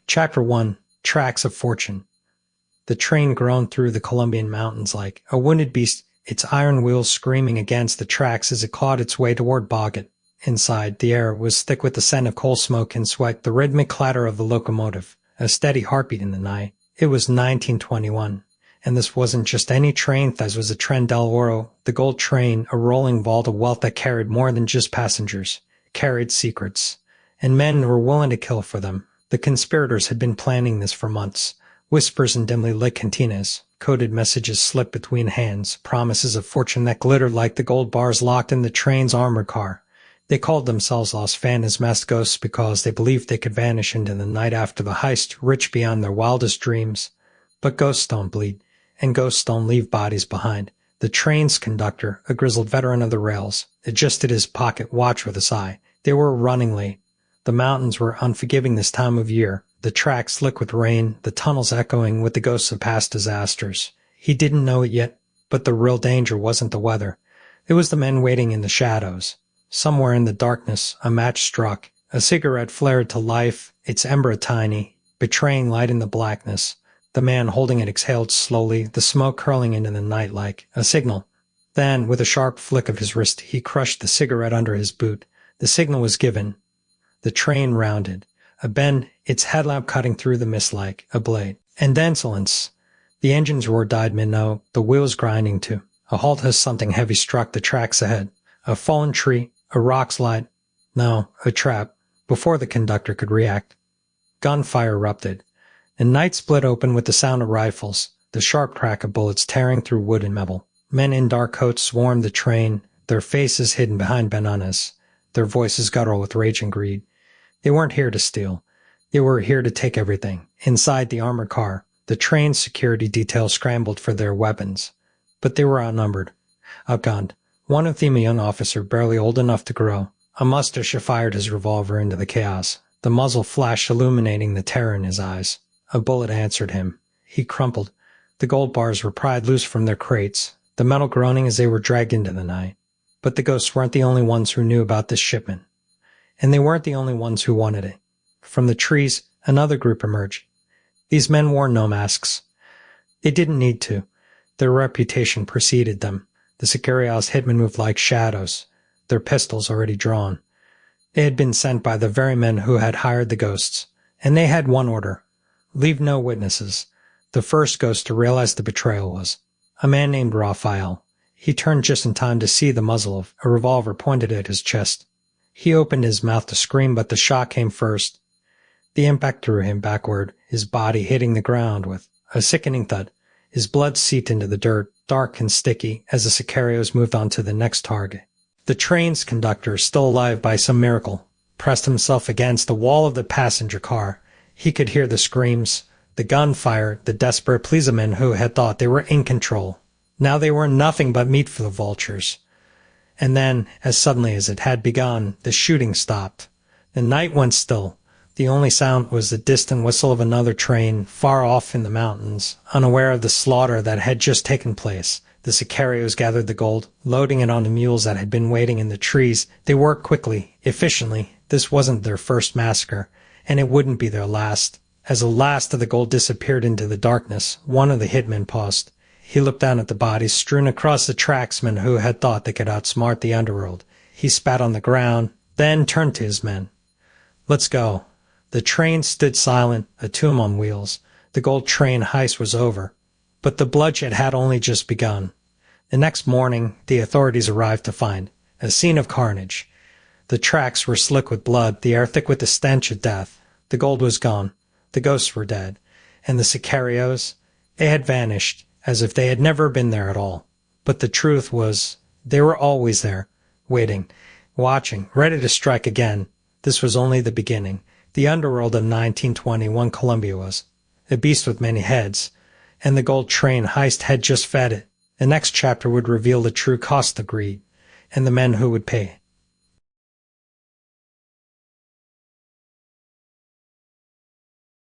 Chapter 1. Tracks of Fortune. The train groaned through the Colombian mountains like a wounded beast, its iron wheels screaming against the tracks as it clawed its way toward Boggett. Inside, the air was thick with the scent of coal smoke and sweat, the rhythmic clatter of the locomotive, a steady heartbeat in the night. It was 1921, and this wasn't just any train. This was a Tren del Oro, the gold train, a rolling vault of wealth that carried more than just passengers, carried secrets, and men were willing to kill for them. The conspirators had been planning this for months. Whispers in dimly lit cantinas, coded messages slipped between hands, promises of fortune that glittered like the gold bars locked in the train's armored car. They called themselves Los Phantasmatic Ghosts because they believed they could vanish into the night after the heist, rich beyond their wildest dreams. But ghosts don't bleed, and ghosts don't leave bodies behind. The train's conductor, a grizzled veteran of the rails, adjusted his pocket watch with a sigh. They were running late. The mountains were unforgiving this time of year, the tracks slick with rain, the tunnels echoing with the ghosts of past disasters. He didn't know it yet, but the real danger wasn't the weather. It was the men waiting in the shadows. Somewhere in the darkness, a match struck. A cigarette flared to life, its ember tiny, betraying light in the blackness. The man holding it exhaled slowly, the smoke curling into the night like a signal. Then, with a sharp flick of his wrist, he crushed the cigarette under his boot. The signal was given. The train rounded. A bend, its headlamp cutting through the mist like a blade. And insolence. The engine's roar died mid-note, the wheels grinding to a halt as something heavy struck the tracks ahead. A fallen tree, a rock slide. No, a trap. Before the conductor could react. Gunfire erupted. The night split open with the sound of rifles, the sharp crack of bullets tearing through wood and metal. Men in dark coats swarmed the train, their faces hidden behind bananas, their voices guttural with rage and greed. They weren't here to steal. They were here to take everything. Inside the armored car, the train's security detail scrambled for their weapons. But they were outnumbered, outgunned. One of them, a young officer barely old enough to grow. A mustache fired his revolver into the chaos. The muzzle flashed, illuminating the terror in his eyes. A bullet answered him. He crumpled. The gold bars were pried loose from their crates, the metal groaning as they were dragged into the night. But the ghosts weren't the only ones who knew about this shipment. And they weren't the only ones who wanted it. From the trees, another group emerged. These men wore no masks. They didn't need to. Their reputation preceded them. The Sicarios hitmen moved like shadows, their pistols already drawn. They had been sent by the very men who had hired the ghosts, and they had one order: leave no witnesses. The first ghost to realize the betrayal was a man named Raphael. He turned just in time to see the muzzle of a revolver pointed at his chest. He opened his mouth to scream, but the shot came first. The impact threw him backward, his body hitting the ground with a sickening thud. His blood seeped into the dirt, dark and sticky, as the Sicarios moved on to the next target. The train's conductor, still alive by some miracle, pressed himself against the wall of the passenger car. He could hear the screams, the gunfire, the desperate pleas of men who had thought they were in control. Now they were nothing but meat for the vultures. And then, as suddenly as it had begun, the shooting stopped. The night went still. The only sound was the distant whistle of another train, far off in the mountains. Unaware of the slaughter that had just taken place, the Sicarios gathered the gold, loading it onto mules that had been waiting in the trees. They worked quickly, efficiently. This wasn't their first massacre, and it wouldn't be their last. As the last of the gold disappeared into the darkness, one of the hitmen paused. He looked down at the bodies strewn across the tracksmen who had thought they could outsmart the underworld. He spat on the ground, then turned to his men. "Let's go." The train stood silent, a tomb on wheels. The gold train heist was over. But the bloodshed had only just begun. The next morning, the authorities arrived to find a scene of carnage. The tracks were slick with blood, the air thick with the stench of death. The gold was gone. The ghosts were dead. And the Sicarios, they had vanished, as if they had never been there at all. But the truth was, they were always there, waiting, watching, ready to strike again. This was only the beginning. The underworld of 1921 Colombia was a beast with many heads, and the gold train heist had just fed it. The next chapter would reveal the true cost of greed, and the men who would pay.